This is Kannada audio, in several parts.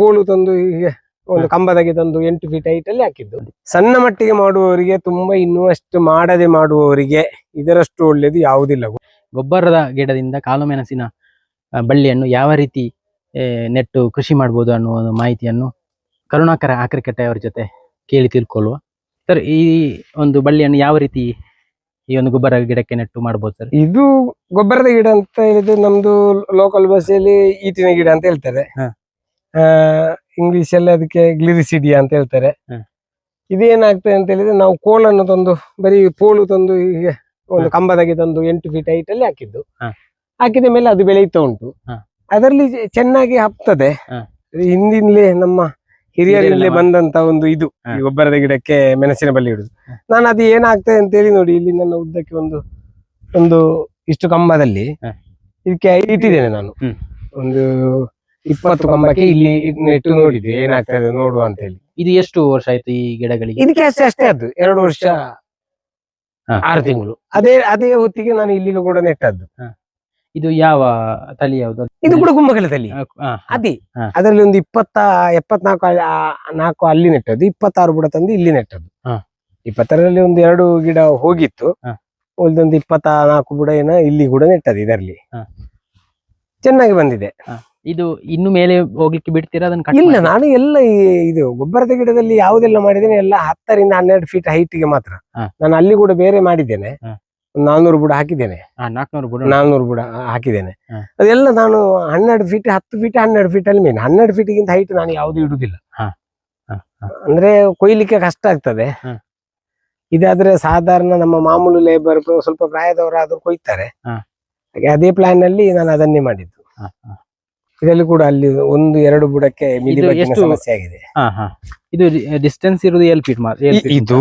ಪೋಲು ತಂದು ಹೀಗೆ ಒಂದು ಕಂಬದಾಗಿ ತಂದು 8 ಫೀಟ್ ಹೈಟ್ ಅಲ್ಲಿ ಹಾಕಿದ್ದು. ಸಣ್ಣ ಮಟ್ಟಿಗೆ ಮಾಡುವವರಿಗೆ, ತುಂಬಾ ಇನ್ನೂ ಅಷ್ಟು ಮಾಡದೆ ಮಾಡುವವರಿಗೆ ಇದರಷ್ಟು ಒಳ್ಳೇದು ಯಾವುದಿಲ್ಲ. ಗೊಬ್ಬರದ ಗಿಡದಿಂದ ಕಾಳು ಮೆಣಸಿನ ಬಳ್ಳಿಯನ್ನು ಯಾವ ರೀತಿ ನೆಟ್ಟು ಕೃಷಿ ಮಾಡಬಹುದು ಅನ್ನುವ ಒಂದು ಮಾಹಿತಿಯನ್ನು ಕರುಣಾಕರ ಆಕ್ರಿಕೆಟ್ಟೆ ಅವರ ಜೊತೆ ಕೇಳಿ ತಿಳ್ಕೊಳ್ಳುವ. ಸರ್, ಈ ಒಂದು ಬಳ್ಳಿಯನ್ನು ಯಾವ ರೀತಿ ಈ ಒಂದು ಗೊಬ್ಬರ ಗಿಡಕ್ಕೆ ನೆಟ್ಟು ಮಾಡಬಹುದು ಸರ್? ಇದು ಗೊಬ್ಬರದ ಗಿಡ ಅಂತ ಹೇಳಿದ್ರೆ ನಮ್ದು ಲೋಕಲ್ ಭಾಷೆಯಲ್ಲಿ ಈಟಿನ ಗಿಡ ಅಂತ ಹೇಳ್ತಾರೆ. ಇಂಗ್ಲಿಷ್ ಅಲ್ಲಿ ಅದಕ್ಕೆ ಗ್ಲಿರಿಸಿಡಿಯಾ ಅಂತ ಹೇಳ್ತಾರೆ. ಇದೇನಾಗ್ತದೆ ಅಂತ ಹೇಳಿದ್ರೆ, ನಾವು ಕೋಲನ್ನು ತಂದು ಬರೀ ಪೋಲು ತಂದು ಹೀಗೆ ಒಂದು ಕಂಬದಾಗಿ ತಂದು 8 ಫೀಟ್ ಹೈಟ್ ಅಲ್ಲಿ ಹಾಕಿದ್ದು. ಹಾಕಿದ ಮೇಲೆ ಅದು ಬೆಳೆಯುತ್ತಾ ಉಂಟು. ಅದರಲ್ಲಿ ಚೆನ್ನಾಗಿ ಹಬ್ತದೆ. ಹಿಂದಿನಲೇ ನಮ್ಮ ಹಿರಿಯರಿಂದಲೇ ಬಂದಂತ ಒಂದು ಇದು ಈ ಗೊಬ್ಬರದ ಗಿಡಕ್ಕೆ ಮೆಣಸಿನ ಬಳ್ಳಿ ಇಡುದು. ನಾನು ಅದು ಏನಾಗ್ತದೆ ಅಂತ ಹೇಳಿ ನೋಡಿ, ಇಲ್ಲಿ ನನ್ನ ಉದ್ದಕ್ಕೆ ಒಂದು ಇಷ್ಟು ಕಂಬದಲ್ಲಿ ಇದಕ್ಕೆ ಇಟ್ಟಿದ್ದೇನೆ. ನಾನು ಒಂದು 20 ಕಂಬಕ್ಕೆ ಇಲ್ಲಿ ನೆಟ್ಟು ನೋಡಿದೆ ಏನಾಗ್ತದೆ ನೋಡುವ ಅಂತ ಹೇಳಿ. ಇದು ಎಷ್ಟು ವರ್ಷ ಆಯ್ತು ಈ ಗಿಡಗಳಿಗೆ? ಇದಕ್ಕೆ ಅಷ್ಟೇ ಅದು 2 ವರ್ಷ 6 ತಿಂಗಳು. ಅದೇ ಹೊತ್ತಿಗೆ ನಾನು ಇಲ್ಲಿಗೆ ಕೂಡ ನೆಟ್ಟದ್ದು. ಇದು ಯಾವ ತಳಿ ಯಾವುದು? ಇದು ಕೂಡ ಕುಂಭಕಲ ತಳಿ. ಅದೇ ಅದರಲ್ಲಿ ಒಂದು 74 ಅಲ್ಲಿ ನೆಟ್ಟದ್ದು, 26 ಬುಡ ತಂದು ಇಲ್ಲಿ ನೆಟ್ಟದ್ದು. 20ರಲ್ಲಿ ಒಂದು 2 ಗಿಡ ಹೋಗಿತ್ತು, ಉಳಿದೊಂದು 24 ಬುಡ ಏನೋ ಇಲ್ಲಿ ಕೂಡ ನೆಟ್ಟದ್ದು. ಇದರಲ್ಲಿ ಚೆನ್ನಾಗಿ ಬಂದಿದೆ. ಇದು ಇನ್ನು ಮೇಲೆ ಹೋಗ್ಲಿಕ್ಕೆ ಬಿಡ್ತೀರಾ ಅದನ್ನ? ಇಲ್ಲ, ನಾನು ಎಲ್ಲ ಇದು ಗೊಬ್ಬರದ ಗಿಡದಲ್ಲಿ ಯಾವುದೆಲ್ಲ ಮಾಡಿದ್ದೇನೆ ಎಲ್ಲ 10 ರಿಂದ 12 ಫೀಟ್ ಹೈಟ್ ಗೆ ಮಾತ್ರ. ನಾನು ಅಲ್ಲಿ ಕೂಡ ಬೇರೆ ಮಾಡಿದ್ದೇನೆ, 400 ಬುಡ ಹಾಕಿದ್ದೇನೆ. 400 ಬುಡ ಹಾಕಿದ್ದೇನೆ. ಅದೆಲ್ಲ ನಾನು 12 ಫೀಟ್ 10 ಫೀಟ್ 12 ಫೀಟ್ ಅಲ್ಲಿ ಮೇನ್. 12 ಫೀಟ್ ಗಿಂತ ಹೈಟ್ ನಾನು ಯಾವ್ದು ಇಡುದಿಲ್ಲ. ಅಂದ್ರೆ ಕೊಯ್ಲಿಕ್ಕೆ ಕಷ್ಟ ಆಗ್ತದೆ. ಇದಾದ್ರೆ ಸಾಧಾರಣ ನಮ್ಮ ಮಾಮೂಲು ಲೇಬರ್ ಸ್ವಲ್ಪ ಪ್ರಾಯದವರಾದ್ರೂ ಕೊಯ್ತಾರೆ. ಹಾಗೆ ಅದೇ ಪ್ಲಾನ್ ಅಲ್ಲಿ ನಾನು ಅದನ್ನೇ ಮಾಡಿದ್ದು. ಇದರಲ್ಲಿ ಕೂಡ ಅಲ್ಲಿ 1-2 ಬುಡಕ್ಕೆ ಸಮಸ್ಯೆ ಆಗಿದೆ. ಇದು ಡಿಸ್ಟೆನ್ಸ್ ಇರುವುದು 7 ಫೀಟ್. ಇದು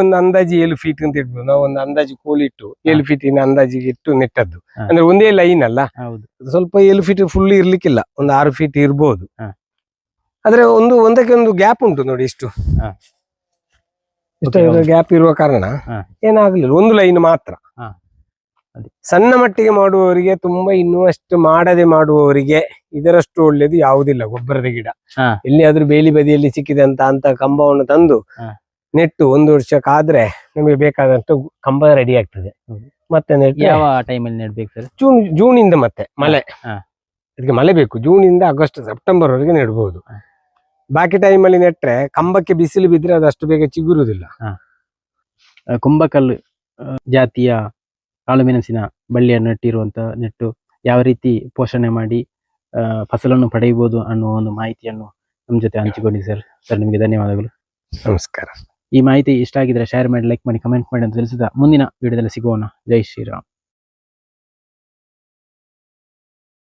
ಒಂದು ಅಂದಾಜು 7 ಫೀಟ್ ಅಂತ ಇರ್ಬೋದು. ನಾವು ಒಂದು ಅಂದಾಜು ಕೋಲಿಟ್ಟು 7 ಫೀಟಿನ ಅಂದಾಜಿಗೆ ಇಟ್ಟು ನೆಟ್ಟದ್ದು. ಅಂದ್ರೆ ಒಂದೇ ಲೈನ್ ಅಲ್ಲ, ಸ್ವಲ್ಪ 7 ಫೀಟ್ ಫುಲ್ ಇರ್ಲಿಕ್ಕಿಲ್ಲ, ಒಂದು 6 ಫೀಟ್ ಇರ್ಬೋದು. ಆದ್ರೆ ಒಂದಕ್ಕೆ ಒಂದು ಗ್ಯಾಪ್ ಉಂಟು ನೋಡಿ. ಇಷ್ಟು ಗ್ಯಾಪ್ ಇರುವ ಕಾರಣ ಏನಾಗ್ಲಿಲ್ಲ, ಒಂದು ಲೈನ್ ಮಾತ್ರ. ಸಣ್ಣ ಮಟ್ಟಿಗೆ ಮಾಡುವವರಿಗೆ, ತುಂಬಾ ಇನ್ನೂ ಅಷ್ಟು ಮಾಡದೆ ಮಾಡುವವರಿಗೆ ಇದರಷ್ಟು ಒಳ್ಳೇದು ಯಾವುದಿಲ್ಲ ಗೊಬ್ಬರದ ಗಿಡ. ಎಲ್ಲಿಯಾದ್ರೂ ಬೇಲಿ ಬದಿಯಲ್ಲಿ ಸಿಕ್ಕಿದಂತ ಕಂಬವನ್ನು ತಂದು ನೆಟ್ಟು 1 ವರ್ಷಕ್ಕಾದ್ರೆ ನಮಗೆ ಬೇಕಾದಂತ ಕಂಬ ರೆಡಿ ಆಗ್ತದೆ. ಮತ್ತೆ ಯಾವ ಟೈಮಲ್ಲಿ ನೆಡ್ಬೇಕು ಸರ್? ಜೂನ್ ಇಂದ ಮತ್ತೆ ಮಳೆ, ಅದಕ್ಕೆ ಮಳೆ ಬೇಕು. ಜೂನ್ ಇಂದ ಆಗಸ್ಟ್ ಸೆಪ್ಟೆಂಬರ್ ವರೆಗೆ ನೆಡ್ಬಹುದು. ಬಾಕಿ ಟೈಮಲ್ಲಿ ನೆಟ್ರೆ ಕಂಬಕ್ಕೆ ಬಿಸಿಲು ಬಿದ್ರೆ ಅದಷ್ಟು ಬೇಗ ಚಿಗುರುದಿಲ್ಲ. ಕುಂಭಕಲ್ಲು ಜಾತಿಯ ಕಾಳು ಮೆಣಸಿನ ಬಳ್ಳಿಯನ್ನು ನೆಟ್ಟು ಯಾವ ರೀತಿ ಪೋಷಣೆ ಮಾಡಿ ಫಸಲನ್ನು ಪಡೆಯಬಹುದು ಅನ್ನುವ ಒಂದು ಮಾಹಿತಿಯನ್ನು ನಮ್ಮ ಜೊತೆ ಹಂಚಿಕೊಂಡಿದ್ದೀರಿ ಸರ್. ನಿಮಗೆ ಧನ್ಯವಾದಗಳು. ನಮಸ್ಕಾರ. ಈ ಮಾಹಿತಿ ಇಷ್ಟ ಆಗಿದ್ರೆ ಶೇರ್ ಮಾಡಿ, ಲೈಕ್ ಮಾಡಿ, ಕಮೆಂಟ್ ಮಾಡಿ ಅಂತ ತಿಳಿಸಿದ ಮುಂದಿನ ವಿಡಿಯೋದಲ್ಲಿ ಸಿಗೋಣ. ಜೈ ಶ್ರೀರಾಮ್.